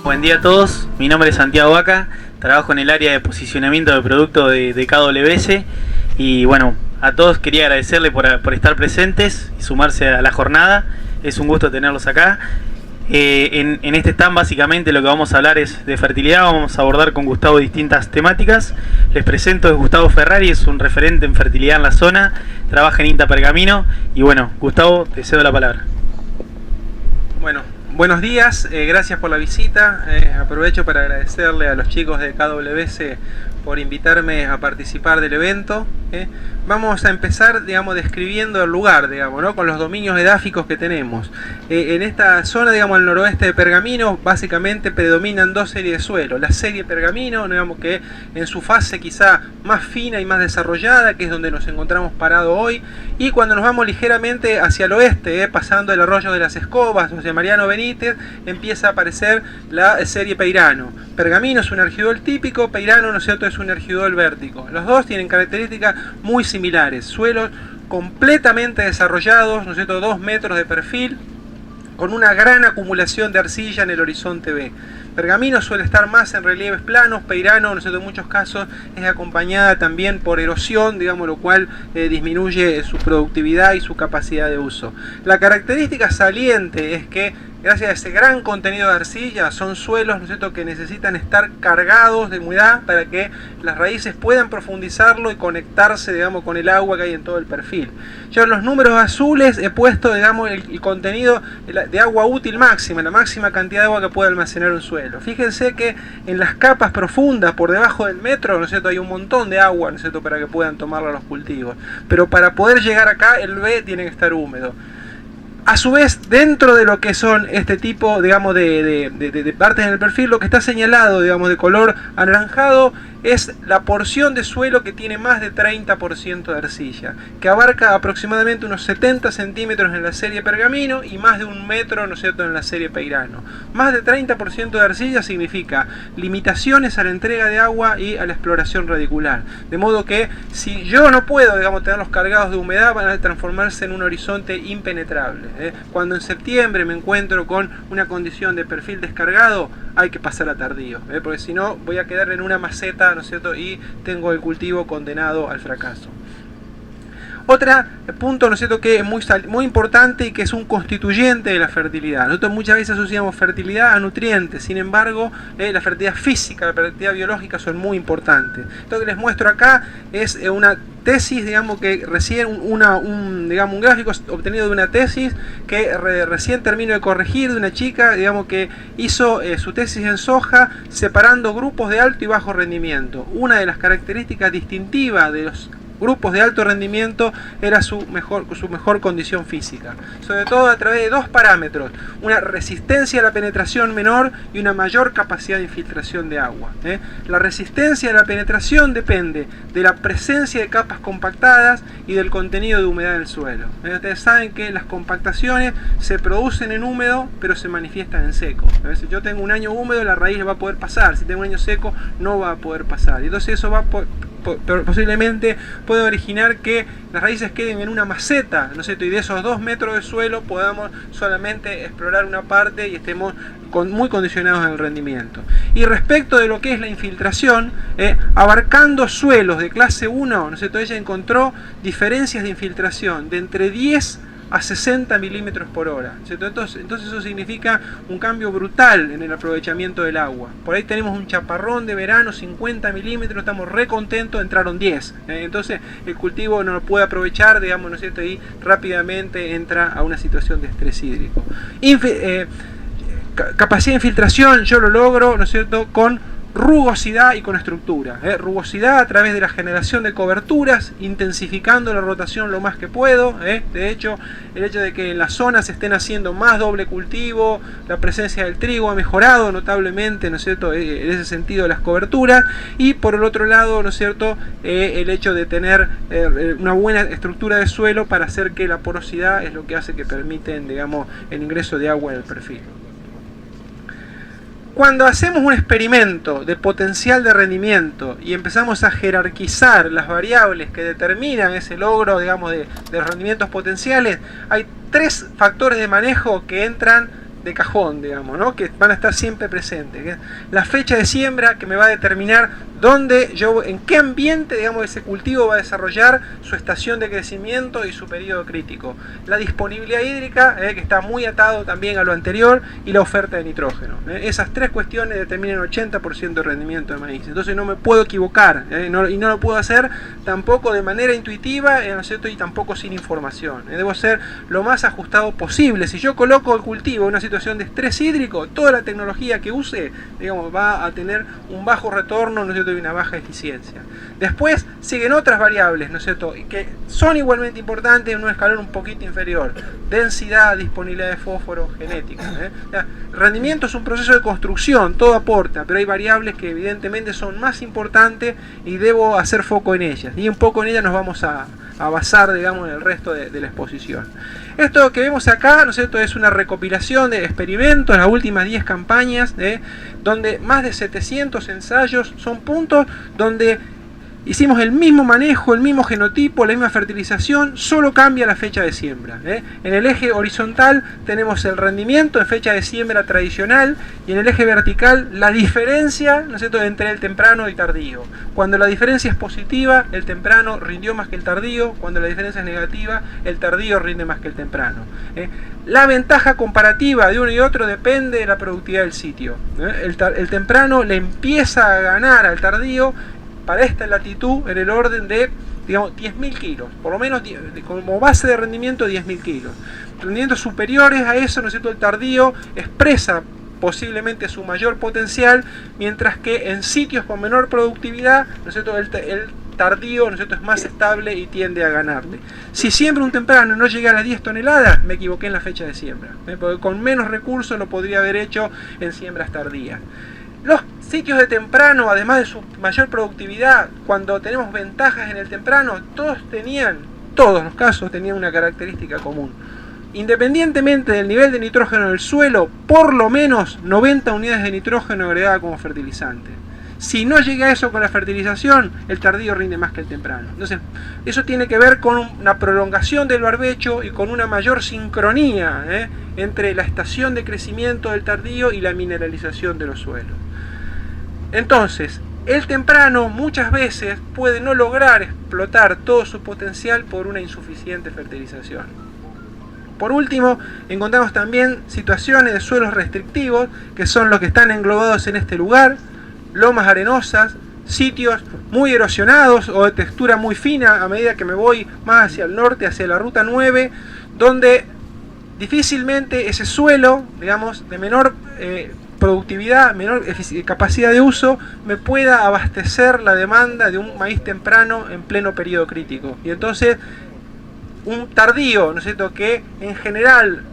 Buen día a todos, mi nombre es Santiago Vaca, trabajo en el área de posicionamiento de producto de KWS y bueno, a todos quería agradecerle por estar presentes y sumarse a la jornada, es un gusto tenerlos acá. En este stand básicamente lo que vamos a hablar es de fertilidad, vamos a abordar con Gustavo distintas temáticas. Les presento, es Gustavo Ferrari, es un referente en fertilidad en la zona, trabaja en INTA Pergamino y bueno, Gustavo, te cedo la palabra. Bueno, buenos días, gracias por la visita. Aprovecho para agradecerle a los chicos de KWS por invitarme a participar del evento. Vamos a empezar, digamos, describiendo el lugar, digamos, ¿no? Con los dominios edáficos que tenemos. En esta zona, digamos, al noroeste de Pergamino, básicamente predominan dos series de suelo. La serie Pergamino, digamos, que en su fase quizá más fina y más desarrollada, que es donde nos encontramos parados hoy. Y cuando nos vamos ligeramente hacia el oeste, pasando el arroyo de las Escobas, José Mariano Benítez, empieza a aparecer la serie Peirano. Pergamino es un argidol típico, Peirano, ¿no es cierto?, es un argidol vértico. Los dos tienen características muy similares, suelos completamente desarrollados, ¿no es cierto?, 2 metros de perfil, con una gran acumulación de arcilla en el horizonte B. Pergamino suele estar más en relieves planos, Peirano, ¿no es cierto?, en muchos casos es acompañada también por erosión, digamos, lo cual disminuye su productividad y su capacidad de uso. La característica saliente es que gracias a ese gran contenido de arcilla, son suelos, ¿no es cierto?, que necesitan estar cargados de humedad para que las raíces puedan profundizarlo y conectarse, digamos, con el agua que hay en todo el perfil. Yo en los números azules he puesto, digamos, el contenido de agua útil máxima, la máxima cantidad de agua que puede almacenar un suelo. Fíjense que en las capas profundas, por debajo del metro, ¿no es cierto?, hay un montón de agua, ¿no es cierto?, para que puedan tomarla los cultivos. Pero para poder llegar acá, el B tiene que estar húmedo. A su vez, dentro de lo que son este tipo, digamos, de partes en el perfil, lo que está señalado, digamos, de color anaranjado, es la porción de suelo que tiene más de 30% de arcilla, que abarca aproximadamente unos 70 centímetros en la serie Pergamino y más de 1 metro, ¿no es cierto?, en la serie Peirano. Más de 30% de arcilla significa limitaciones a la entrega de agua y a la exploración radicular. De modo que si yo no puedo, digamos, tenerlos cargados de humedad, van a transformarse en un horizonte impenetrable. Cuando en septiembre me encuentro con una condición de perfil descargado, hay que pasar a tardío, porque si no voy a quedar en una maceta, ¿no es cierto?, y tengo el cultivo condenado al fracaso. Otro punto, ¿no es cierto?, que es muy importante y que es un constituyente de la fertilidad. Nosotros muchas veces asociamos fertilidad a nutrientes, sin embargo, la fertilidad física, la fertilidad biológica son muy importantes. Esto que les muestro acá es una tesis, digamos, que recién un gráfico obtenido de una tesis que recién termino de corregir, de una chica, digamos, que hizo su tesis en soja separando grupos de alto y bajo rendimiento. Una de las características distintivas de los grupos de alto rendimiento era su mejor condición física, sobre todo a través de dos parámetros: una resistencia a la penetración menor y una mayor capacidad de infiltración de agua. La resistencia a la penetración depende de la presencia de capas compactadas y del contenido de humedad del suelo. Ustedes saben que las compactaciones se producen en húmedo pero se manifiestan en seco. A veces yo tengo un año húmedo, la raíz va a poder pasar; si tengo un año seco, no va a poder pasar, y entonces eso va posiblemente puede originar que las raíces queden en una maceta, ¿no es cierto?, y de esos 2 metros de suelo podamos solamente explorar una parte y estemos muy condicionados en el rendimiento. Y respecto de lo que es la infiltración, abarcando suelos de clase 1, ¿no es cierto?, ella encontró diferencias de infiltración de entre 10 a 60 milímetros por hora. Entonces eso significa un cambio brutal en el aprovechamiento del agua. Por ahí tenemos un chaparrón de verano, 50 milímetros, estamos re contentos, entraron 10. Entonces el cultivo no lo puede aprovechar, digamos, ¿no es cierto?, y rápidamente entra a una situación de estrés hídrico. Capacidad de infiltración yo lo logro, ¿no es cierto?, con rugosidad y con estructura. Rugosidad a través de la generación de coberturas, intensificando la rotación lo más que puedo. De hecho, el hecho de que en las zonas se estén haciendo más doble cultivo, la presencia del trigo ha mejorado notablemente, ¿no es cierto?, en ese sentido las coberturas. Y por el otro lado, ¿no es cierto?, el hecho de tener una buena estructura de suelo para hacer que la porosidad es lo que hace que permiten, digamos, el ingreso de agua en el perfil. Cuando hacemos un experimento de potencial de rendimiento y empezamos a jerarquizar las variables que determinan ese logro, digamos, de rendimientos potenciales, hay 3 factores de manejo que entran de cajón, digamos, ¿no? Que van a estar siempre presentes. Que es la fecha de siembra, que me va a determinar en qué ambiente, digamos, ese cultivo va a desarrollar su estación de crecimiento y su periodo crítico. La disponibilidad hídrica, que está muy atado también a lo anterior, y la oferta de nitrógeno. Esas tres cuestiones determinan 80% de rendimiento de maíz. Entonces no me puedo equivocar, y no lo puedo hacer tampoco de manera intuitiva, ¿no es cierto? Y tampoco sin información. Debo ser lo más ajustado posible. Si yo coloco el cultivo en una situación de estrés hídrico, toda la tecnología que use, digamos, va a tener un bajo retorno, ¿no es cierto?, y una baja eficiencia. Después siguen otras variables, ¿no es cierto?, que son igualmente importantes en un escalón un poquito inferior: densidad, disponibilidad de fósforo, genética. Rendimiento es un proceso de construcción, todo aporta, pero hay variables que evidentemente son más importantes y debo hacer foco en ellas, y un poco en ellas nos vamos a basar, digamos, en el resto de la exposición. Esto que vemos acá, ¿no es cierto?, es una recopilación de experimentos, las últimas 10 campañas, donde más de 700 ensayos, son puntos donde hicimos el mismo manejo, el mismo genotipo, la misma fertilización, solo cambia la fecha de siembra. En el eje horizontal tenemos el rendimiento en fecha de siembra tradicional, y en el eje vertical la diferencia, ¿no es cierto?, entre el temprano y tardío. Cuando la diferencia es positiva, el temprano rindió más que el tardío; cuando la diferencia es negativa, el tardío rinde más que el temprano. La ventaja comparativa de uno y otro depende de la productividad del sitio. El temprano le empieza a ganar al tardío para esta latitud en el orden de, digamos, 10.000 kilos, por lo menos como base de rendimiento 10.000 kilos. Rendimientos superiores a eso, ¿no es cierto?, el tardío expresa posiblemente su mayor potencial, mientras que en sitios con menor productividad, ¿no es cierto?, el tardío, ¿no es cierto?, es más estable y tiende a ganarle. Si siembro un temprano y no llegué a las 10 toneladas, me equivoqué en la fecha de siembra, porque con menos recursos lo podría haber hecho en siembras tardías. Los sitios de temprano, además de su mayor productividad, cuando tenemos ventajas en el temprano, todos los casos tenían una característica común: independientemente del nivel de nitrógeno del suelo, por lo menos 90 unidades de nitrógeno agregada como fertilizante. Si no llega a eso con la fertilización, el tardío rinde más que el temprano. Entonces, eso tiene que ver con una prolongación del barbecho y con una mayor sincronía entre la estación de crecimiento del tardío y la mineralización de los suelos. Entonces, el temprano muchas veces puede no lograr explotar todo su potencial por una insuficiente fertilización. Por último, encontramos también situaciones de suelos restrictivos, que son los que están englobados en este lugar: lomas arenosas, sitios muy erosionados o de textura muy fina a medida que me voy más hacia el norte, hacia la ruta 9, donde difícilmente ese suelo, digamos, de menor productividad, menor capacidad de uso, me pueda abastecer la demanda de un maíz temprano en pleno periodo crítico. Y entonces un tardío, ¿no es cierto?, que en general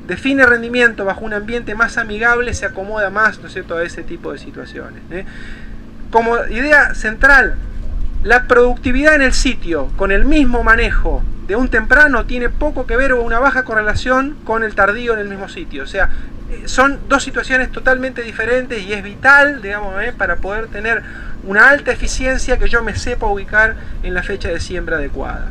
define rendimiento bajo un ambiente más amigable, se acomoda más, ¿no es cierto?, a ese tipo de situaciones. Como idea central, la productividad en el sitio con el mismo manejo de un temprano tiene poco que ver o una baja correlación con el tardío en el mismo sitio. O sea, son dos situaciones totalmente diferentes, y es vital, digamos, para poder tener una alta eficiencia, que yo me sepa ubicar en la fecha de siembra adecuada.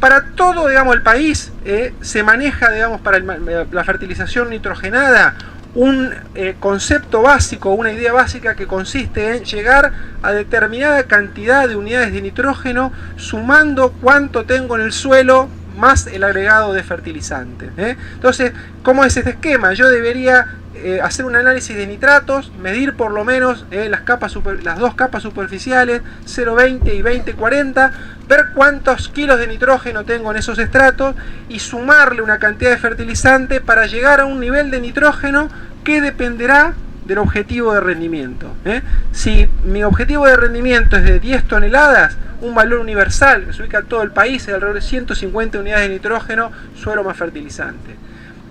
Para todo, digamos, el país se maneja, digamos, para la fertilización nitrogenada, un concepto básico, una idea básica, que consiste en llegar a determinada cantidad de unidades de nitrógeno sumando cuánto tengo en el suelo más el agregado de fertilizante. Entonces, ¿cómo es este esquema? Yo debería hacer un análisis de nitratos, medir por lo menos las dos capas superficiales, 0,20 y 20,40, ver cuántos kilos de nitrógeno tengo en esos estratos y sumarle una cantidad de fertilizante para llegar a un nivel de nitrógeno que dependerá del objetivo de rendimiento. Si mi objetivo de rendimiento es de 10 toneladas, un valor universal que se ubica en todo el país es alrededor de 150 unidades de nitrógeno, suelo más fertilizante.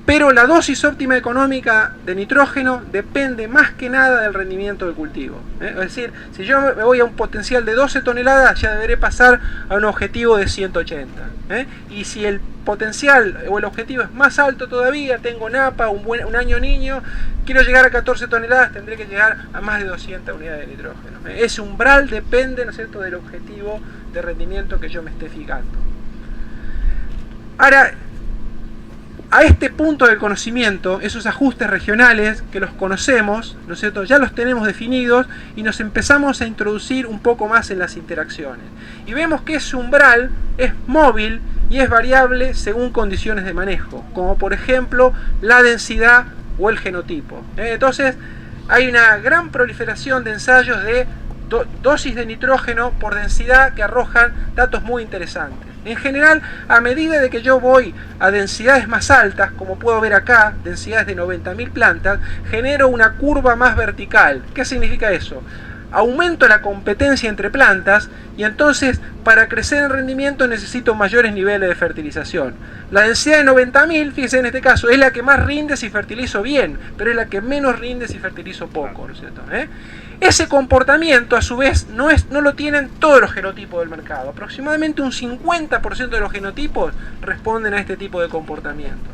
Pero la dosis óptima económica de nitrógeno depende más que nada del rendimiento del cultivo. Es decir, si yo me voy a un potencial de 12 toneladas, ya deberé pasar a un objetivo de 180. Y si el potencial o el objetivo es más alto todavía, tengo napa, un año niño, quiero llegar a 14 toneladas, tendré que llegar a más de 200 unidades de nitrógeno. Ese umbral depende, ¿no es cierto?, del objetivo de rendimiento que yo me esté fijando. Ahora, a este punto del conocimiento, esos ajustes regionales que los conocemos, ¿no es cierto?, ya los tenemos definidos y nos empezamos a introducir un poco más en las interacciones. Y vemos que ese umbral es móvil y es variable según condiciones de manejo, como por ejemplo la densidad o el genotipo. Entonces, hay una gran proliferación de ensayos de dosis de nitrógeno por densidad que arrojan datos muy interesantes. En general, a medida de que yo voy a densidades más altas, como puedo ver acá, densidades de 90.000 plantas, genero una curva más vertical. ¿Qué significa eso? Aumento la competencia entre plantas y entonces para crecer en rendimiento necesito mayores niveles de fertilización. La densidad de 90.000, fíjense en este caso, es la que más rinde si fertilizo bien, pero es la que menos rinde si fertilizo poco, ¿no es cierto? Ese comportamiento a su vez no lo tienen todos los genotipos del mercado. Aproximadamente un 50% de los genotipos responden a este tipo de comportamiento.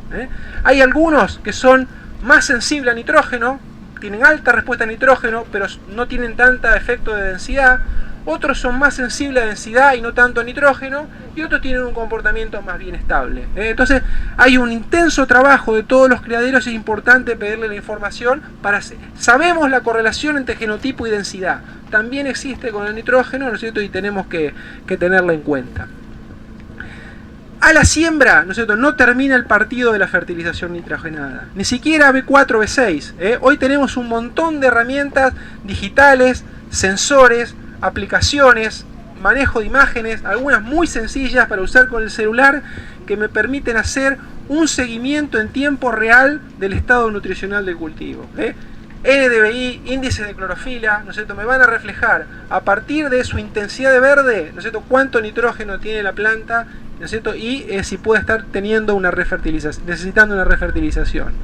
Hay algunos que son más sensibles a nitrógeno, tienen alta respuesta a nitrógeno, pero no tienen tanta efecto de densidad. Otros son más sensibles a densidad y no tanto a nitrógeno, y otros tienen un comportamiento más bien estable. Entonces hay un intenso trabajo de todos los criaderos y es importante pedirle la información sabemos la correlación entre genotipo y densidad. También existe con el nitrógeno, ¿no es cierto? Y tenemos que tenerla en cuenta. A la siembra, ¿no es cierto?, no termina el partido de la fertilización nitrogenada. Ni siquiera B4, B6. Hoy tenemos un montón de herramientas digitales, sensores, aplicaciones, manejo de imágenes, algunas muy sencillas para usar con el celular, que me permiten hacer un seguimiento en tiempo real del estado nutricional del cultivo. NDVI, índice de clorofila, ¿no es cierto?, me van a reflejar a partir de su intensidad de verde, ¿no es cierto?, cuánto nitrógeno tiene la planta, ¿no es cierto?, y si puede estar teniendo una refertilización, necesitando una refertilización.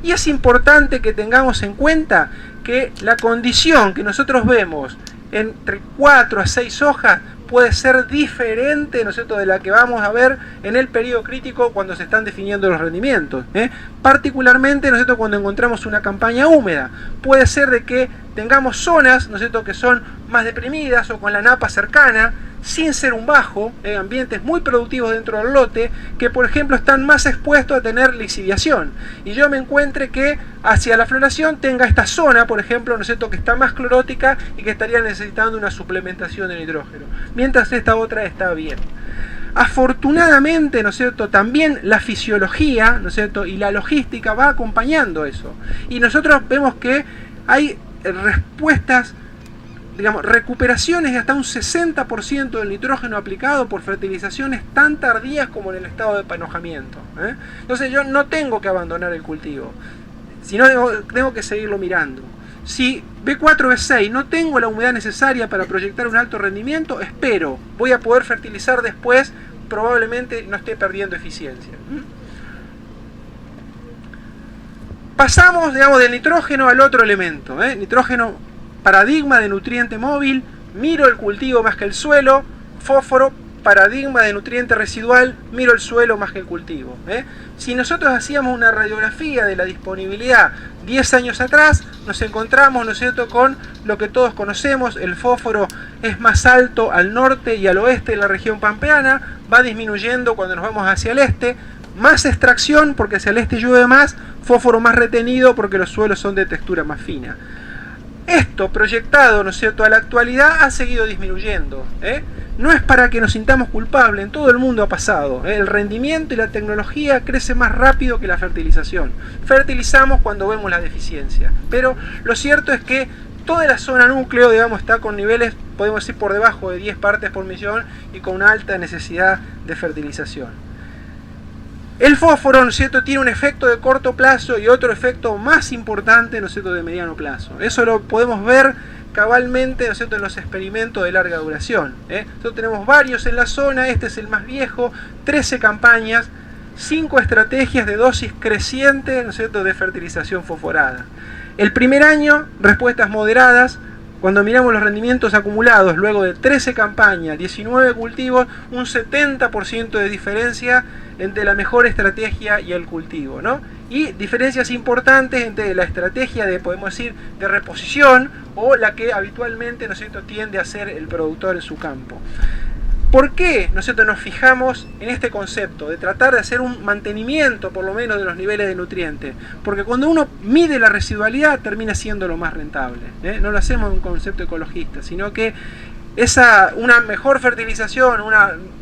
Y es importante que tengamos en cuenta que la condición que nosotros vemos entre 4 a 6 hojas puede ser diferente, ¿no es cierto?, de la que vamos a ver en el periodo crítico cuando se están definiendo los rendimientos. Particularmente, ¿no es cierto?, cuando encontramos una campaña húmeda. Puede ser de que tengamos zonas, ¿no es cierto?, que son más deprimidas o con la napa cercana, sin ser un bajo, ambientes muy productivos dentro del lote, que por ejemplo están más expuestos a tener lixiviación. Y yo me encuentre que hacia la floración tenga esta zona, por ejemplo, ¿no es cierto?, que está más clorótica y que estaría necesitando una suplementación de nitrógeno, mientras esta otra está bien. Afortunadamente, ¿no es cierto?, también la fisiología, ¿no es cierto?, y la logística va acompañando eso. Y nosotros vemos que hay respuestas, digamos, recuperaciones de hasta un 60% del nitrógeno aplicado por fertilizaciones tan tardías como en el estado de panojamiento. Entonces yo no tengo que abandonar el cultivo, sino tengo que seguirlo mirando. Si B4, B6 no tengo la humedad necesaria para proyectar un alto rendimiento, espero, voy a poder fertilizar después, probablemente no esté perdiendo eficiencia. Pasamos, digamos, del nitrógeno al otro elemento. Nitrógeno, paradigma de nutriente móvil, miro el cultivo más que el suelo. Fósforo, paradigma de nutriente residual, miro el suelo más que el cultivo. Si nosotros hacíamos una radiografía de la disponibilidad 10 años atrás, nos encontramos, ¿no es cierto?, con lo que todos conocemos. El fósforo es más alto al norte y al oeste de la región pampeana, va disminuyendo cuando nos vamos hacia el este. Más extracción porque hacia el este llueve más, fósforo más retenido porque los suelos son de textura más fina. Esto proyectado, ¿no es cierto?, a la actualidad ha seguido disminuyendo. No es para que nos sintamos culpables, en todo el mundo ha pasado. El rendimiento y la tecnología crece más rápido que la fertilización. Fertilizamos cuando vemos la deficiencia, pero lo cierto es que toda la zona núcleo, digamos, está con niveles, podemos decir, por debajo de 10 partes por millón y con una alta necesidad de fertilización. El fósforo, ¿no es cierto?, tiene un efecto de corto plazo y otro efecto más importante, ¿no es cierto?, de mediano plazo. Eso lo podemos ver cabalmente, ¿no es cierto?, en los experimentos de larga duración. Nosotros tenemos varios en la zona, este es el más viejo, 13 campañas, 5 estrategias de dosis creciente, ¿no es cierto?, de fertilización fosforada. El primer año, respuestas moderadas. Cuando miramos los rendimientos acumulados luego de 13 campañas, 19 cultivos, un 70% de diferencia entre la mejor estrategia y el cultivo, ¿no? Y diferencias importantes entre la estrategia de, podemos decir, de reposición o la que habitualmente, ¿no es cierto?, tiende a hacer el productor en su campo. ¿Por qué, ¿no es cierto?, nos fijamos en este concepto de tratar de hacer un mantenimiento por lo menos de los niveles de nutrientes? Porque cuando uno mide la residualidad termina siendo lo más rentable, ¿eh? No lo hacemos en un concepto ecologista, sino que una mejor fertilización, un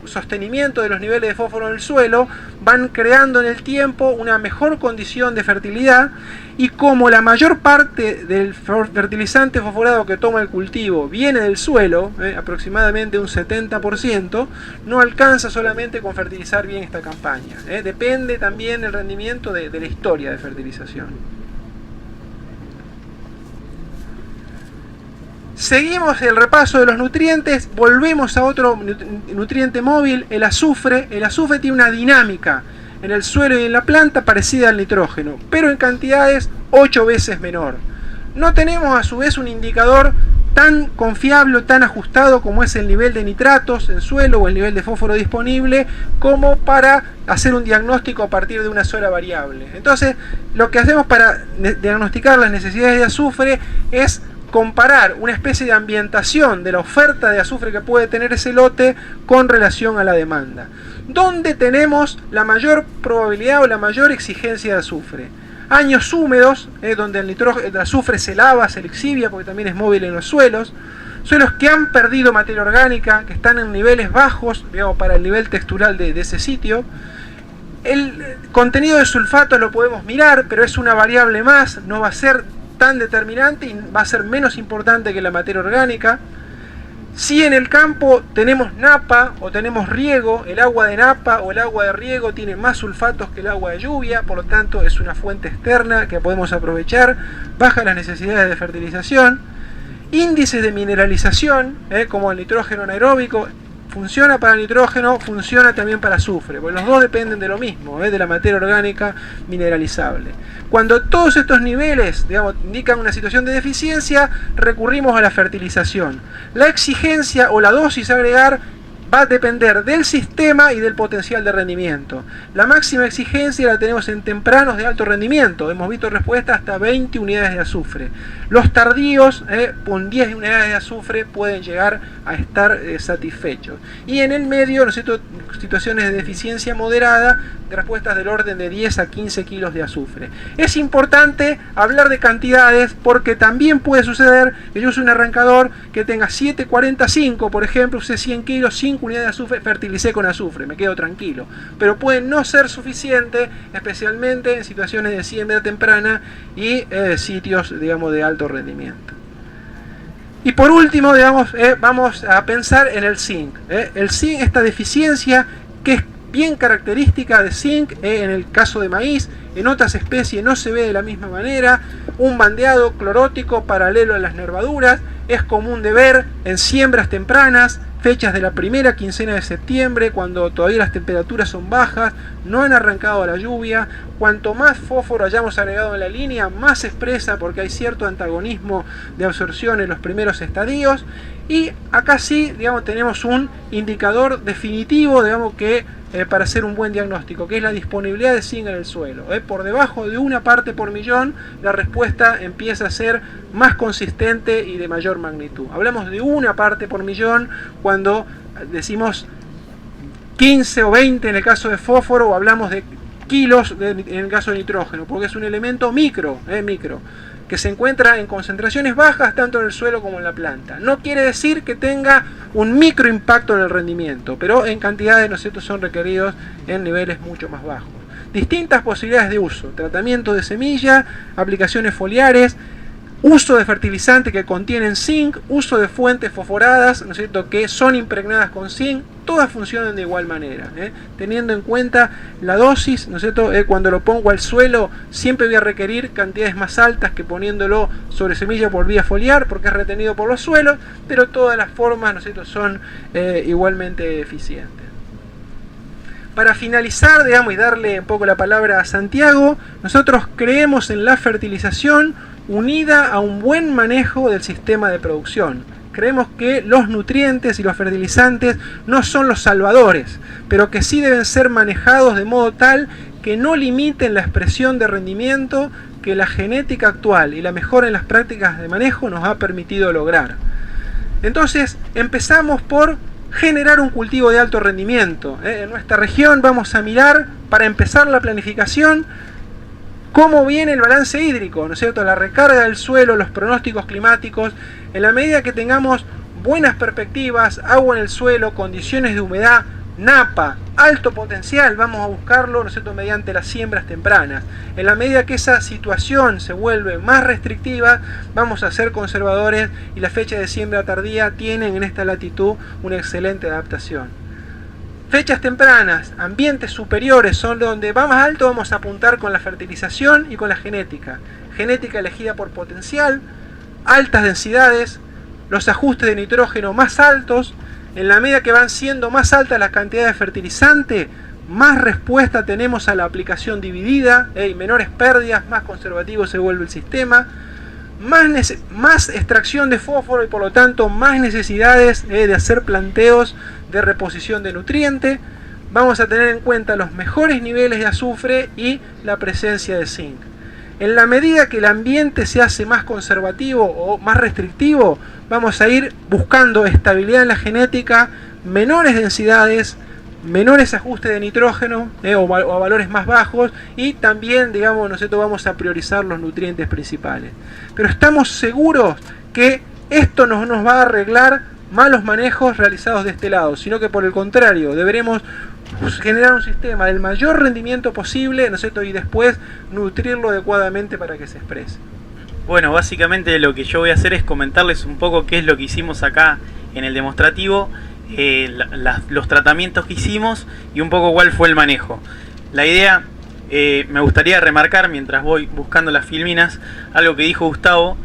sostenimiento de los niveles de fósforo en el suelo van creando en el tiempo una mejor condición de fertilidad, y como la mayor parte del fertilizante fosforado que toma el cultivo viene del suelo, aproximadamente un 70%, no alcanza solamente con fertilizar bien esta campaña, depende también el rendimiento de la historia de fertilización. Seguimos el repaso de los nutrientes, volvemos a otro nutriente móvil, el azufre. El azufre tiene una dinámica en el suelo y en la planta parecida al nitrógeno, pero en cantidades 8 veces menor. No tenemos a su vez un indicador tan confiable, tan ajustado como es el nivel de nitratos en suelo o el nivel de fósforo disponible, como para hacer un diagnóstico a partir de una sola variable. Entonces, lo que hacemos para diagnosticar las necesidades de azufre es comparar una especie de ambientación de la oferta de azufre que puede tener ese lote con relación a la demanda. ¿Dónde tenemos la mayor probabilidad o la mayor exigencia de azufre? Años húmedos, donde el azufre se lava, se lixivia, porque también es móvil en los suelos. Suelos que han perdido materia orgánica, que están en niveles bajos, digamos, para el nivel textural de ese sitio. El contenido de sulfato lo podemos mirar, pero es una variable más, no va a ser tan determinante y va a ser menos importante que la materia orgánica. Si en el campo tenemos napa o tenemos riego, el agua de napa o el agua de riego tiene más sulfatos que el agua de lluvia, por lo tanto es una fuente externa que podemos aprovechar, baja las necesidades de fertilización. Índices de mineralización, como el nitrógeno anaeróbico, funciona para nitrógeno, funciona también para azufre, porque los dos dependen de lo mismo, de la materia orgánica mineralizable. Cuando todos estos niveles, digamos, indican una situación de deficiencia, recurrimos a la fertilización. La exigencia o la dosis a agregar va a depender del sistema y del potencial de rendimiento. La máxima exigencia la tenemos en tempranos de alto rendimiento. Hemos visto respuestas hasta 20 unidades de azufre. Los tardíos, con 10 unidades de azufre, pueden llegar a estar satisfechos. Y en el medio, ¿no es cierto?, situaciones de deficiencia moderada, de respuestas del orden de 10 a 15 kilos de azufre. Es importante hablar de cantidades porque también puede suceder que yo use un arrancador que tenga 7,45, por ejemplo, use 100 kilos, 5 unidades de azufre, fertilicé con azufre, me quedo tranquilo. Pero puede no ser suficiente, especialmente en situaciones de siembra temprana y sitios, digamos, de alto rendimiento. Y por último, digamos, vamos a pensar en el zinc. El zinc, esta deficiencia que es bien característica de zinc, en el caso de maíz, en otras especies no se ve de la misma manera. Un bandeado clorótico paralelo a las nervaduras es común de ver en siembras tempranas, fechas de la primera quincena de septiembre, cuando todavía las temperaturas son bajas, no han arrancado a la lluvia. Cuanto más fósforo hayamos agregado en la línea, más expresa, porque hay cierto antagonismo de absorción en los primeros estadios. Y acá sí, digamos, tenemos un indicador definitivo, digamos, que para hacer un buen diagnóstico, que es la disponibilidad de zinc en el suelo. Por debajo de 1 parte por millón, la respuesta empieza a ser más consistente y de mayor magnitud. Hablamos de 1 parte por millón cuando decimos 15 o 20 en el caso de fósforo, o hablamos de kilos en el caso de nitrógeno, porque es un elemento micro, que se encuentra en concentraciones bajas tanto en el suelo como en la planta. No quiere decir que tenga un micro impacto en el rendimiento, pero en cantidades, ¿no es cierto?, son requeridos en niveles mucho más bajos. Distintas posibilidades de uso: tratamiento de semilla, aplicaciones foliares, uso de fertilizantes que contienen zinc, uso de fuentes fosforadas, ¿no es cierto?, que son impregnadas con zinc. Todas funcionan de igual manera, teniendo en cuenta la dosis, ¿no es cierto? Cuando lo pongo al suelo siempre voy a requerir cantidades más altas que poniéndolo sobre semilla por vía foliar, porque es retenido por los suelos, pero todas las formas, ¿no es cierto?, son igualmente eficientes. Para finalizar, digamos, y darle un poco la palabra a Santiago, nosotros creemos en la fertilización unida a un buen manejo del sistema de producción. Creemos que los nutrientes y los fertilizantes no son los salvadores, pero que sí deben ser manejados de modo tal que no limiten la expresión de rendimiento que la genética actual y la mejora en las prácticas de manejo nos ha permitido lograr. Entonces, empezamos por generar un cultivo de alto rendimiento. En nuestra región vamos a mirar, para empezar la planificación, cómo viene el balance hídrico, ¿no es cierto? La recarga del suelo, los pronósticos climáticos. En la medida que tengamos buenas perspectivas, agua en el suelo, condiciones de humedad, napa, alto potencial, vamos a buscarlo, ¿no es cierto?, mediante las siembras tempranas. En la medida que esa situación se vuelve más restrictiva, vamos a ser conservadores, y la fecha de siembra tardía tienen en esta latitud una excelente adaptación. Fechas tempranas, ambientes superiores son donde va más alto, vamos a apuntar con la fertilización y con la genética. Genética elegida por potencial, altas densidades, los ajustes de nitrógeno más altos. En la medida que van siendo más altas las cantidades de fertilizante, más respuesta tenemos a la aplicación dividida, y menores pérdidas, más conservativo se vuelve el sistema, más extracción de fósforo y por lo tanto más necesidades de hacer planteos de reposición de nutriente. Vamos a tener en cuenta los mejores niveles de azufre y la presencia de zinc. En la medida que el ambiente se hace más conservativo o más restrictivo, vamos a ir buscando estabilidad en la genética, menores densidades, menores ajustes de nitrógeno o a valores más bajos, y también, digamos, nosotros vamos a priorizar los nutrientes principales. Pero estamos seguros que esto no nos va a arreglar malos manejos realizados de este lado, sino que por el contrario, deberemos generar un sistema del mayor rendimiento posible, ¿no es cierto?, y después nutrirlo adecuadamente para que se exprese. Bueno, básicamente lo que yo voy a hacer es comentarles un poco qué es lo que hicimos acá en el demostrativo, los tratamientos que hicimos y un poco cuál fue el manejo. La idea, me gustaría remarcar mientras voy buscando las filminas, algo que dijo Gustavo.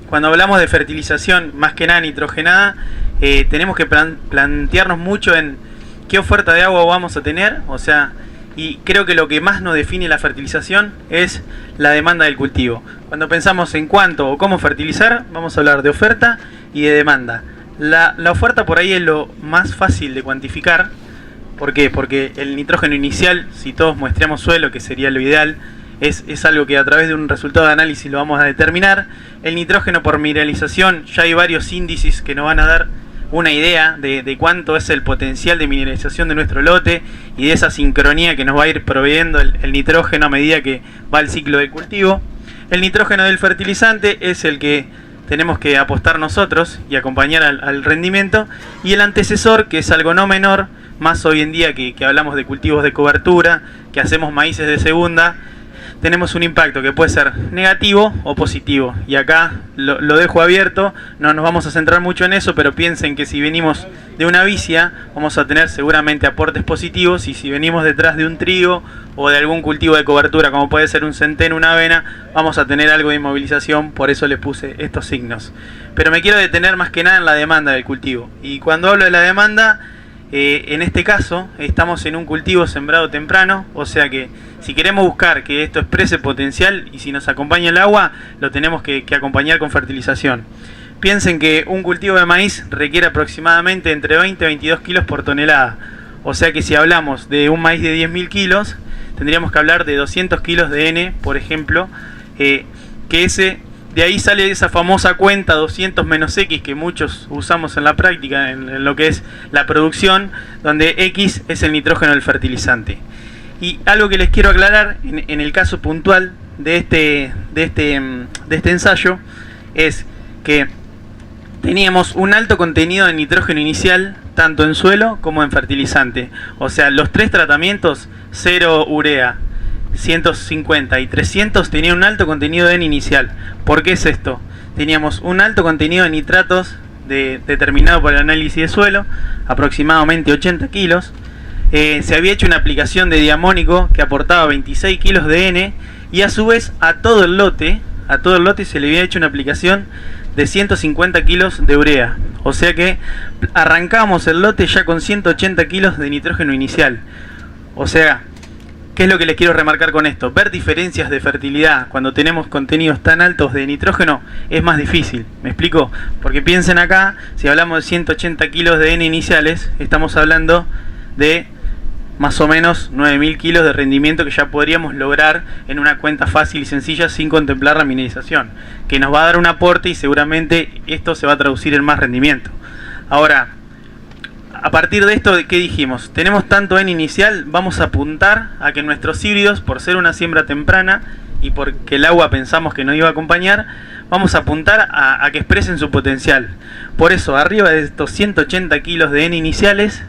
Cuando hablamos de fertilización, más que nada nitrogenada, tenemos que plantearnos mucho en qué oferta de agua vamos a tener, o sea, y creo que lo que más nos define la fertilización es la demanda del cultivo. Cuando pensamos en cuánto o cómo fertilizar, vamos a hablar de oferta y de demanda. La oferta por ahí es lo más fácil de cuantificar. ¿Por qué? Porque el nitrógeno inicial, si todos muestreamos suelo, que sería lo ideal, es algo que a través de un resultado de análisis lo vamos a determinar. El nitrógeno por mineralización, ya hay varios índices que nos van a dar una idea de cuánto es el potencial de mineralización de nuestro lote y de esa sincronía que nos va a ir proveyendo el nitrógeno a medida que va el ciclo del cultivo. El nitrógeno del fertilizante es el que tenemos que apostar nosotros y acompañar al rendimiento, y el antecesor, que es algo no menor, más hoy en día que hablamos de cultivos de cobertura, que hacemos maíces de segunda, tenemos un impacto que puede ser negativo o positivo, y acá lo dejo abierto, no nos vamos a centrar mucho en eso, pero piensen que si venimos de una vicia vamos a tener seguramente aportes positivos, y si venimos detrás de un trigo o de algún cultivo de cobertura como puede ser un centeno, una avena, vamos a tener algo de inmovilización. Por eso le puse estos signos. Pero me quiero detener más que nada en la demanda del cultivo, y cuando hablo de la demanda, en este caso estamos en un cultivo sembrado temprano, o sea que si queremos buscar que esto exprese potencial y si nos acompaña el agua, lo tenemos que acompañar con fertilización. Piensen que un cultivo de maíz requiere aproximadamente entre 20 y 22 kilos por tonelada, o sea que si hablamos de un maíz de 10.000 kilos, tendríamos que hablar de 200 kilos de N, por ejemplo, de ahí sale esa famosa cuenta 200 menos X que muchos usamos en la práctica, en lo que es la producción, donde X es el nitrógeno del fertilizante. Y algo que les quiero aclarar en el caso puntual de este ensayo es que teníamos un alto contenido de nitrógeno inicial tanto en suelo como en fertilizante. O sea, los tres tratamientos, 0 urea, 150 y 300, tenían un alto contenido de N inicial. ¿Por qué es esto? Teníamos un alto contenido de nitratos determinado por el análisis de suelo, aproximadamente 80 kilos. Se había hecho una aplicación de diamónico que aportaba 26 kilos de N, y a su vez a todo el lote se le había hecho una aplicación de 150 kilos de urea. O sea que arrancamos el lote ya con 180 kilos de nitrógeno inicial. O sea, ¿qué es lo que les quiero remarcar con esto? Ver diferencias de fertilidad cuando tenemos contenidos tan altos de nitrógeno es más difícil. ¿Me explico? Porque piensen acá, si hablamos de 180 kilos de N iniciales, estamos hablando de más o menos 9.000 kilos de rendimiento que ya podríamos lograr en una cuenta fácil y sencilla sin contemplar la mineralización, que nos va a dar un aporte y seguramente esto se va a traducir en más rendimiento. Ahora, A partir de esto, ¿qué dijimos? Tenemos tanto N inicial, vamos a apuntar a que nuestros híbridos, por ser una siembra temprana y porque el agua pensamos que no iba a acompañar, vamos a apuntar a que expresen su potencial. Por eso, arriba de estos 180 kilos de N iniciales,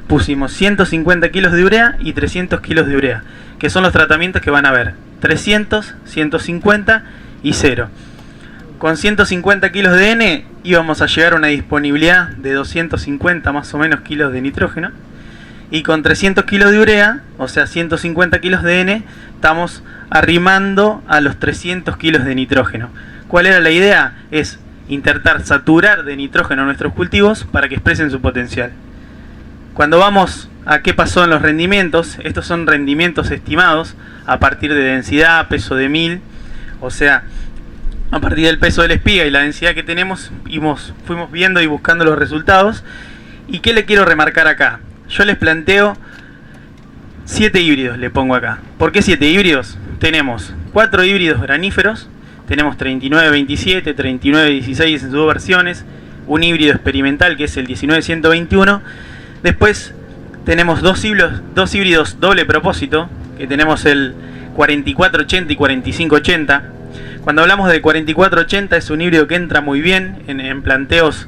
pusimos 150 kilos de urea y 300 kilos de urea, que son los tratamientos que van a ver: 300, 150 y 0. Con 150 kilos de N íbamos a llegar a una disponibilidad de 250 más o menos kilos de nitrógeno, y con 300 kilos de urea, o sea 150 kilos de N, estamos arrimando a los 300 kilos de nitrógeno. ¿Cuál era la idea? Es intentar saturar de nitrógeno nuestros cultivos para que expresen su potencial. Cuando vamos a qué pasó en los rendimientos, estos son rendimientos estimados a partir de densidad, peso de 1000, o sea, a partir del peso de la espiga y la densidad que tenemos, fuimos viendo y buscando los resultados. ¿Y qué le quiero remarcar acá? Yo les planteo 7 híbridos, le pongo acá. ¿Por qué 7 híbridos? Tenemos 4 híbridos graníferos, tenemos 3927, 3916 en sus dos versiones, un híbrido experimental que es el 19121. Después tenemos dos híbridos doble propósito, que tenemos el 4480 y 4580. Cuando hablamos de 4480 es un híbrido que entra muy bien en planteos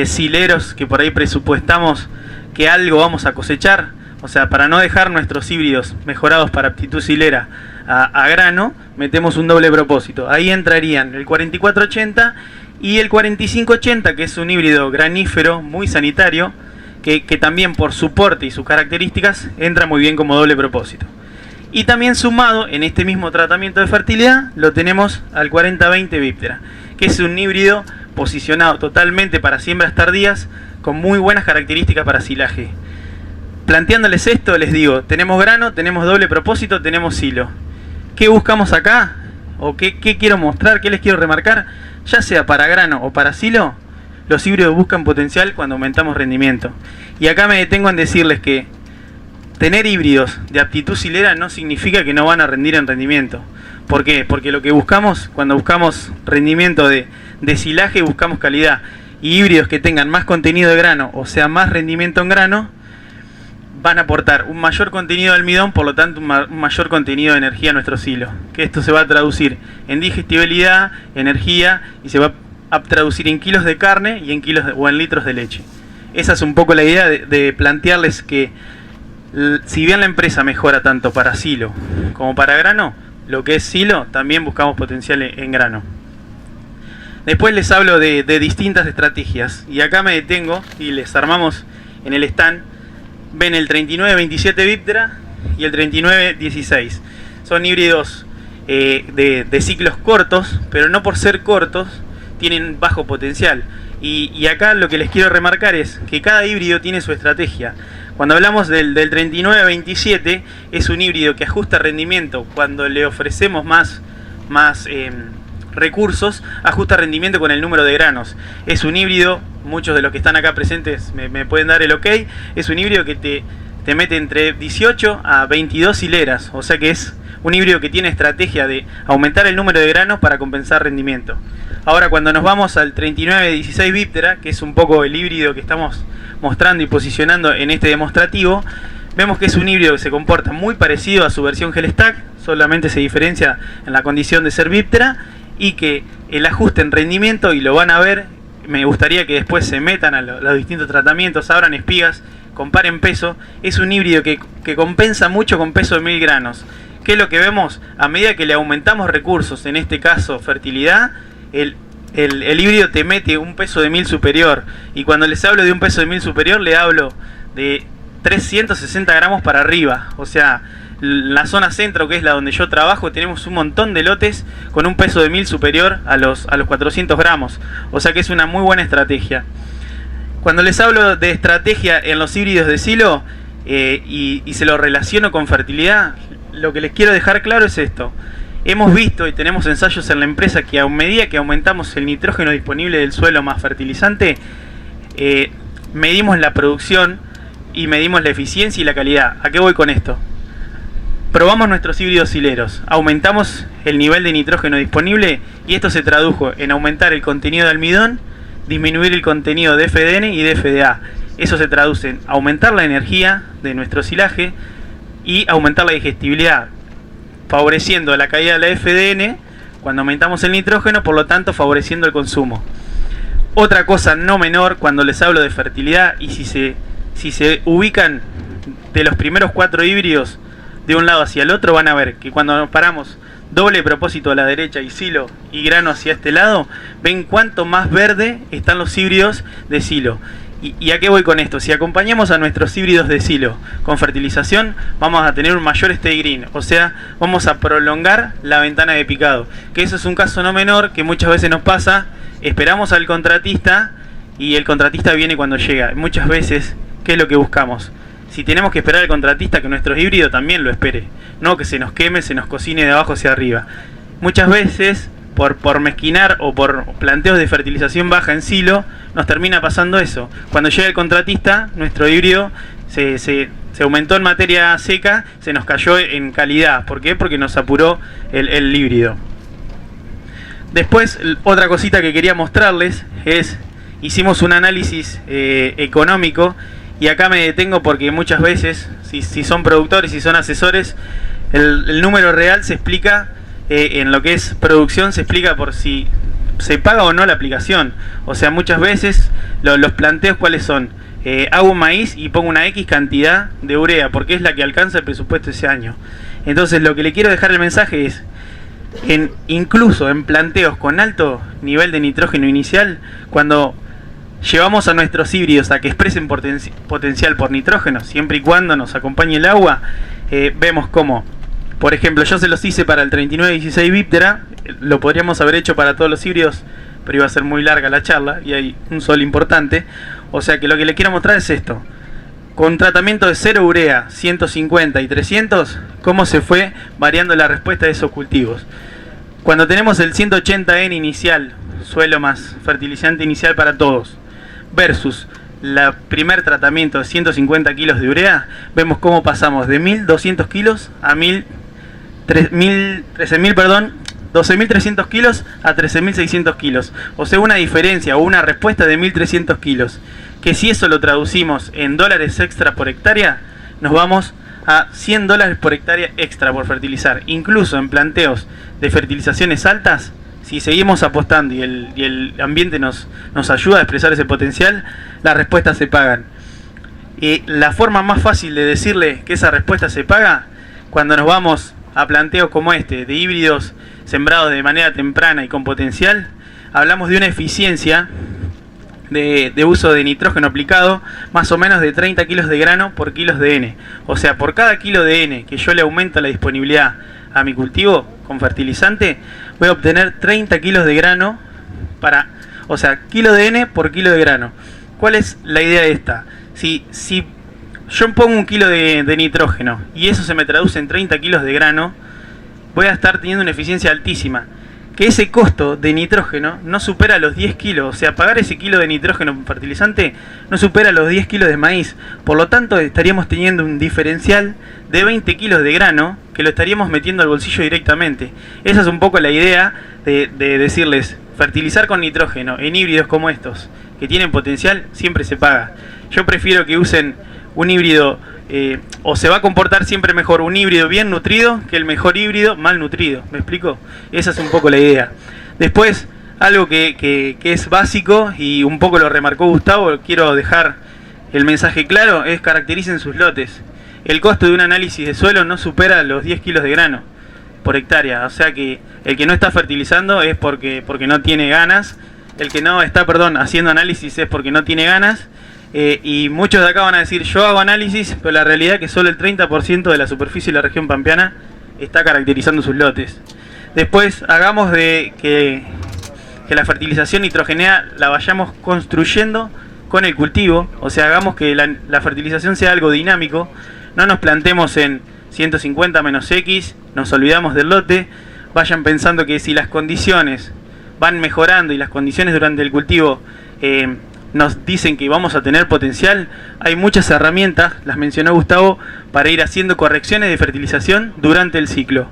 sileros, que por ahí presupuestamos que algo vamos a cosechar. O sea, para no dejar nuestros híbridos mejorados para aptitud silera a grano, metemos un doble propósito. Ahí entrarían el 4480 y el 4580, que es un híbrido granífero muy sanitario, que también por su porte y sus características entra muy bien como doble propósito. Y también sumado en este mismo tratamiento de fertilidad lo tenemos al 4020 Viptera, que es un híbrido posicionado totalmente para siembras tardías con muy buenas características para silaje. Planteándoles esto, les digo, tenemos grano, tenemos doble propósito, tenemos silo. ¿Qué buscamos acá? ¿O qué quiero mostrar? ¿Qué les quiero remarcar? Ya sea para grano o para silo, los híbridos buscan potencial cuando aumentamos rendimiento. Y acá me detengo en decirles que tener híbridos de aptitud silera no significa que no van a rendir en rendimiento. ¿Por qué? Porque lo que buscamos, cuando buscamos rendimiento de silaje, buscamos calidad. Y híbridos que tengan más contenido de grano, o sea, más rendimiento en grano, van a aportar un mayor contenido de almidón, por lo tanto un mayor contenido de energía a nuestro silo. Que esto se va a traducir en digestibilidad, energía, y se va a traducir en kilos de carne y en kilos o en litros de leche. Esa es un poco la idea de plantearles que si bien la empresa mejora tanto para silo como para grano, lo que es silo también buscamos potencial en grano. Después les hablo de distintas estrategias, y acá me detengo y les armamos en el stand. Ven el 3927 Viptera y el 3916. Son híbridos de ciclos cortos, pero no por ser cortos tienen bajo potencial. Y acá lo que les quiero remarcar es que cada híbrido tiene su estrategia. Cuando hablamos del 3927, es un híbrido que ajusta rendimiento cuando le ofrecemos más recursos, ajusta rendimiento con el número de granos. Es un híbrido, muchos de los que están acá presentes me pueden dar el ok, es un híbrido que te mete entre 18 a 22 hileras, o sea que es un híbrido que tiene estrategia de aumentar el número de granos para compensar rendimiento. Ahora, cuando nos vamos al 3916 Viptera, que es un poco el híbrido que estamos mostrando y posicionando en este demostrativo, vemos que es un híbrido que se comporta muy parecido a su versión Gelstack, solamente se diferencia en la condición de ser Viptera, y que el ajuste en rendimiento, y lo van a ver, me gustaría que después se metan a los distintos tratamientos, abran espigas, comparen peso, es un híbrido que compensa mucho con peso de 1000 granos. ¿Qué es lo que vemos? A medida que le aumentamos recursos, en este caso fertilidad, el híbrido te mete un peso de 1000 superior, y cuando les hablo de un peso de 1000 superior, le hablo de 360 gramos para arriba. O sea, la zona centro, que es la donde yo trabajo, tenemos un montón de lotes con un peso de 1000 superior a los 400 gramos. O sea que es una muy buena estrategia. Cuando les hablo de estrategia en los híbridos de silo y se lo relaciono con fertilidad, lo que les quiero dejar claro es esto. Hemos visto y tenemos ensayos en la empresa que a medida que aumentamos el nitrógeno disponible del suelo más fertilizante, medimos la producción y medimos la eficiencia y la calidad. ¿A qué voy con esto? Probamos nuestros híbridos sileros, aumentamos el nivel de nitrógeno disponible, y esto se tradujo en aumentar el contenido de almidón, disminuir el contenido de FDN y de FDA. Eso se traduce en aumentar la energía de nuestro silaje y aumentar la digestibilidad, favoreciendo la caída de la FDN cuando aumentamos el nitrógeno, por lo tanto favoreciendo el consumo. Otra cosa no menor cuando les hablo de fertilidad, y si se ubican de los primeros 4 híbridos de un lado hacia el otro, van a ver que cuando nos paramos doble propósito a la derecha y silo y grano hacia este lado, ven cuánto más verde están los híbridos de silo. ¿Y a qué voy con esto? Si acompañamos a nuestros híbridos de silo con fertilización, vamos a tener un mayor stay green, o sea, vamos a prolongar la ventana de picado, que eso es un caso no menor que muchas veces nos pasa. Esperamos al contratista y el contratista viene cuando llega. Muchas veces, ¿qué es lo que buscamos? Si tenemos que esperar al contratista, que nuestro híbrido también lo espere, no que se nos queme, se nos cocine de abajo hacia arriba. Muchas veces, por mezquinar o por planteos de fertilización baja en silo, nos termina pasando eso. Cuando llega el contratista, nuestro híbrido se aumentó en materia seca, se nos cayó en calidad. ¿Por qué? Porque nos apuró el híbrido. Después, otra cosita que quería mostrarles es, hicimos un análisis económico, y acá me detengo porque muchas veces, si son productores, si son asesores, el número real se explica, en lo que es producción, se explica por si se paga o no la aplicación. O sea, muchas veces los planteos, ¿cuáles son? Hago un maíz y pongo una X cantidad de urea, porque es la que alcanza el presupuesto ese año. Entonces, lo que le quiero dejar el mensaje es, incluso en planteos con alto nivel de nitrógeno inicial, cuando llevamos a nuestros híbridos a que expresen potencial por nitrógeno, siempre y cuando nos acompañe el agua, vemos cómo, por ejemplo, yo se los hice para el 3916 Viptera, lo podríamos haber hecho para todos los híbridos, pero iba a ser muy larga la charla y hay un sol importante. O sea que lo que le quiero mostrar es esto: con tratamiento de 0 urea, 150 y 300, cómo se fue variando la respuesta de esos cultivos. Cuando tenemos el 180N inicial, suelo más fertilizante inicial para todos, versus el primer tratamiento de 150 kilos de urea, vemos cómo pasamos de 1200 kilos a 12.300 kilos a 13.600 kilos. O sea, una diferencia o una respuesta de 1.300 kilos. Que si eso lo traducimos en dólares extra por hectárea, nos vamos a $100 por hectárea extra por fertilizar. Incluso en planteos de fertilizaciones altas, si seguimos apostando y el ambiente nos ayuda a expresar ese potencial, las respuestas se pagan. Y la forma más fácil de decirle que esa respuesta se paga, cuando nos vamos a planteos como este, de híbridos sembrados de manera temprana y con potencial, hablamos de una eficiencia de uso de nitrógeno aplicado más o menos de 30 kilos de grano por kilos de N. O sea, por cada kilo de N que yo le aumento la disponibilidad a mi cultivo con fertilizante, voy a obtener 30 kilos de grano o sea, kilo de N por kilo de grano. ¿Cuál es la idea de esta? Si yo pongo 1 kilo de nitrógeno y eso se me traduce en 30 kilos de grano, voy a estar teniendo una eficiencia altísima. Que ese costo de nitrógeno no supera los 10 kilos, o sea, pagar ese kilo de nitrógeno en fertilizante no supera los 10 kilos de maíz. Por lo tanto, estaríamos teniendo un diferencial de 20 kilos de grano que lo estaríamos metiendo al bolsillo directamente. Esa es un poco la idea de decirles, fertilizar con nitrógeno en híbridos como estos, que tienen potencial, siempre se paga. Yo prefiero que usen un híbrido, o se va a comportar siempre mejor un híbrido bien nutrido que el mejor híbrido mal nutrido. ¿Me explico? Esa es un poco la idea. Después, algo que es básico y un poco lo remarcó Gustavo, quiero dejar el mensaje claro, es caractericen sus lotes. El costo de un análisis de suelo no supera los 10 kilos de grano por hectárea. O sea que el que no está fertilizando es porque no tiene ganas. El que no está, haciendo análisis es porque no tiene ganas. Y muchos de acá van a decir, yo hago análisis, pero la realidad es que solo el 30% de la superficie de la región pampeana está caracterizando sus lotes. Después, hagamos de que la fertilización nitrogenada la vayamos construyendo con el cultivo. O sea, hagamos que la fertilización sea algo dinámico. No nos plantemos en 150 menos X, nos olvidamos del lote. Vayan pensando que si las condiciones van mejorando y las condiciones durante el cultivo nos dicen que vamos a tener potencial, hay muchas herramientas, las mencionó Gustavo, para ir haciendo correcciones de fertilización durante el ciclo.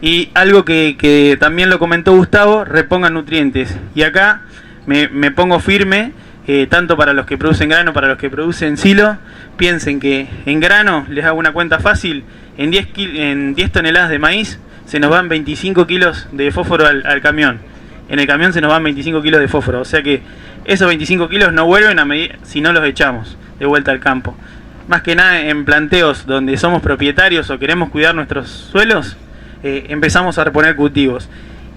Y algo que también lo comentó Gustavo, repongan nutrientes. Y acá me pongo firme tanto para los que producen grano, para los que producen silo. Piensen que en grano, les hago una cuenta fácil, en 10 toneladas de maíz se nos van 25 kilos de fósforo al camión. En el camión se nos van 25 kilos de fósforo, o sea que esos 25 kilos no vuelven si no los echamos de vuelta al campo. Más que nada en planteos donde somos propietarios o queremos cuidar nuestros suelos, empezamos a reponer cultivos.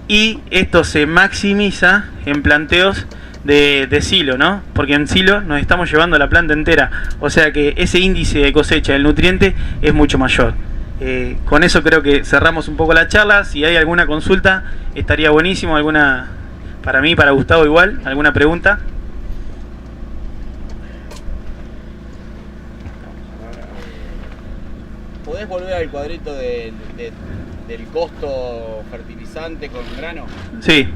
Y esto se maximiza en planteos de silo, ¿no? Porque en silo nos estamos llevando la planta entera, o sea que ese índice de cosecha del nutriente es mucho mayor. Con eso creo que cerramos un poco la charla. Si hay alguna consulta, estaría buenísimo. Alguna, para mí, para Gustavo igual, alguna pregunta. ¿Podés volver al cuadrito del costo fertilizante con grano? Sí.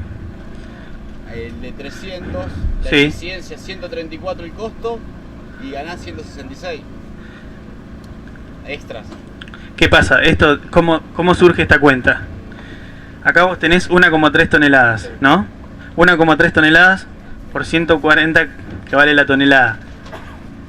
El de 300, la Sí. eficiencia 134 el costo y ganás 166 extras. ¿Qué pasa? ¿Cómo surge esta cuenta? Acá vos tenés 1,3 toneladas, ¿no? 1,3 toneladas por 140 que vale la tonelada.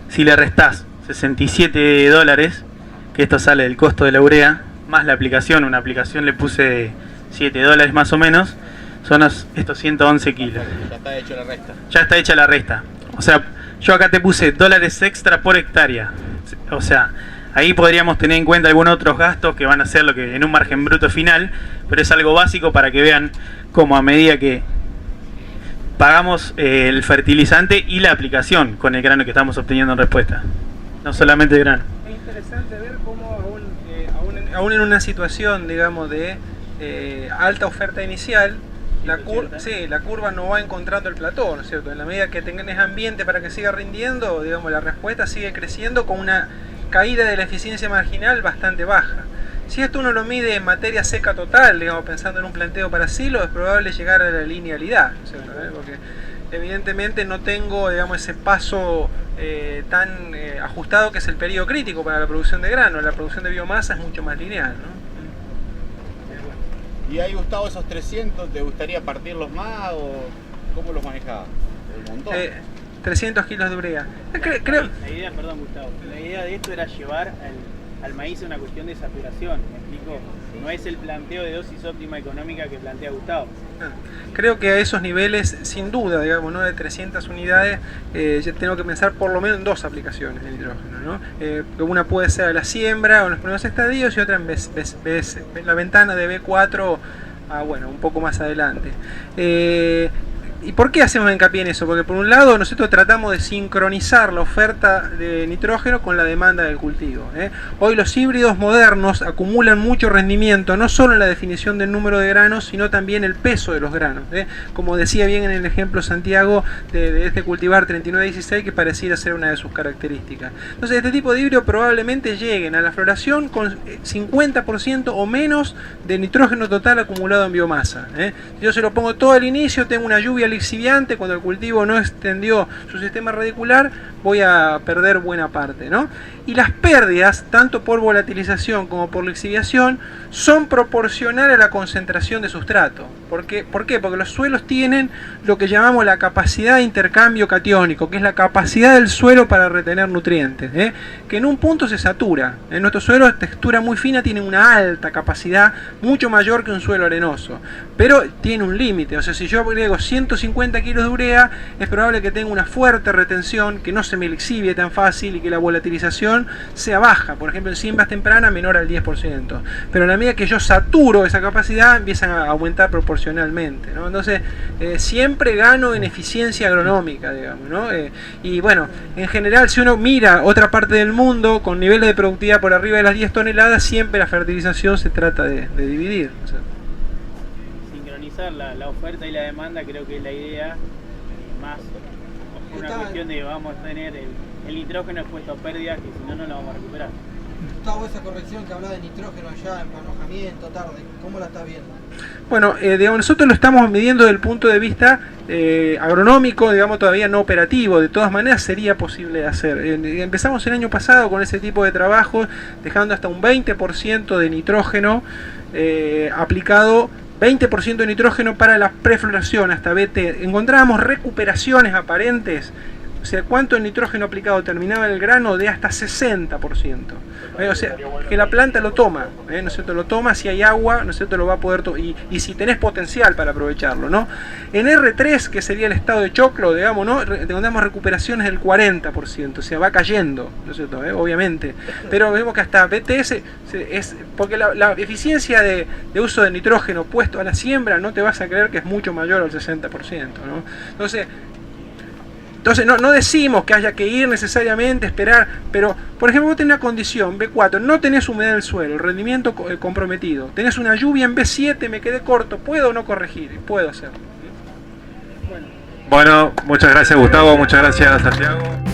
Si le restás 67 dólares, que esto sale del costo de la urea, más la aplicación, una aplicación le puse 7 dólares más o menos, son estos 111 kilos. Ya está hecho la resta. Ya está hecha la resta. O sea, yo acá te puse dólares extra por hectárea. O sea, ahí podríamos tener en cuenta algunos otros gastos que van a ser lo que en un margen bruto final, pero es algo básico para que vean cómo a medida que pagamos el fertilizante y la aplicación con el grano que estamos obteniendo en respuesta. No solamente el grano. Es interesante ver cómo aún en una situación, digamos, de alta oferta inicial, la curva no va encontrando el plató, ¿no es cierto? En la medida que tengas ambiente para que siga rindiendo, digamos, la respuesta sigue creciendo con una caída de la eficiencia marginal bastante baja. Si esto uno lo mide en materia seca total, digamos, pensando en un planteo para silo, es probable llegar a la linealidad, ¿no es cierto? Porque evidentemente no tengo, digamos, ese paso tan ajustado que es el periodo crítico para la producción de grano. La producción de biomasa es mucho más lineal, ¿no? ¿Y ahí, Gustavo, esos 300, te gustaría partirlos más o cómo los manejabas? Un montón. 300 kilos de urea. Creo... La idea, perdón, Gustavo, la idea de esto era llevar al maíz a una cuestión de saturación, ¿me explico? No es el planteo de dosis óptima económica que plantea Gustavo. Creo que a esos niveles, sin duda, digamos, ¿no? De 300 unidades, ya tengo que pensar por lo menos en 2 aplicaciones de nitrógeno, ¿no? Una puede ser a la siembra o en los primeros estadios y otra en la ventana de B4 bueno, un poco más adelante. ¿Y por qué hacemos hincapié en eso? Porque por un lado nosotros tratamos de sincronizar la oferta de nitrógeno con la demanda del cultivo. Hoy los híbridos modernos acumulan mucho rendimiento, no solo en la definición del número de granos, sino también el peso de los granos. Como decía bien en el ejemplo Santiago de este cultivar 3916, que pareciera ser una de sus características. Entonces este tipo de híbridos probablemente lleguen a la floración con 50% o menos de nitrógeno total acumulado en biomasa. Si yo se lo pongo todo al inicio, tengo una lluvia lixiviante, cuando el cultivo no extendió su sistema radicular, voy a perder buena parte, ¿no? Y las pérdidas, tanto por volatilización como por lixiviación, son proporcionales a la concentración de sustrato. ¿Por qué? Porque los suelos tienen lo que llamamos la capacidad de intercambio catiónico, que es la capacidad del suelo para retener nutrientes, que en un punto se satura. En nuestros suelos, textura muy fina, tienen una alta capacidad, mucho mayor que un suelo arenoso, pero tiene un límite. O sea, si yo agrego 150 kilos de urea, es probable que tenga una fuerte retención, que no se me lixivie tan fácil y que la volatilización sea baja. Por ejemplo, en siembras tempranas menor al 10%. Pero a la medida que yo saturo esa capacidad, empiezan a aumentar proporcionalmente, ¿no? Entonces, siempre gano en eficiencia agronómica, digamos, ¿no? Y bueno, en general, si uno mira otra parte del mundo con niveles de productividad por arriba de las 10 toneladas, siempre la fertilización se trata de dividir. O sea, sincronizar la oferta y la demanda creo que es la idea más una cuestión de vamos a tener el nitrógeno expuesto a pérdidas que si no, no lo vamos a recuperar. Gustavo, esa corrección que hablaba de nitrógeno allá en manojamiento, tarde, ¿cómo la está viendo? Bueno, digamos, nosotros lo estamos midiendo desde el punto de vista agronómico, digamos, todavía no operativo. De todas maneras sería posible de hacer. Empezamos el año pasado con ese tipo de trabajo, dejando hasta un 20% de nitrógeno aplicado 20% de nitrógeno para la prefloración hasta BT. Encontrábamos recuperaciones aparentes, o sea, cuánto nitrógeno aplicado terminaba el grano de hasta 60%. O sea, que la planta lo toma, ¿no es cierto? Lo toma, si hay agua, ¿no es cierto? Lo va a poder y si tenés potencial para aprovecharlo, ¿no? En R3, que sería el estado de choclo, digamos, ¿no? Encontramos recuperaciones del 40%, o sea, va cayendo, ¿no es cierto? Obviamente. Pero vemos que hasta BTS es porque la eficiencia de uso de nitrógeno puesto a la siembra, no te vas a creer que es mucho mayor al 60%, ¿no? Entonces no decimos que haya que ir necesariamente, esperar, pero por ejemplo vos tenés una condición B4, no tenés humedad del suelo, el rendimiento comprometido, tenés una lluvia en B7, me quedé corto, ¿puedo o no corregir? Puedo hacerlo. Bueno, muchas gracias Gustavo, muchas gracias Santiago.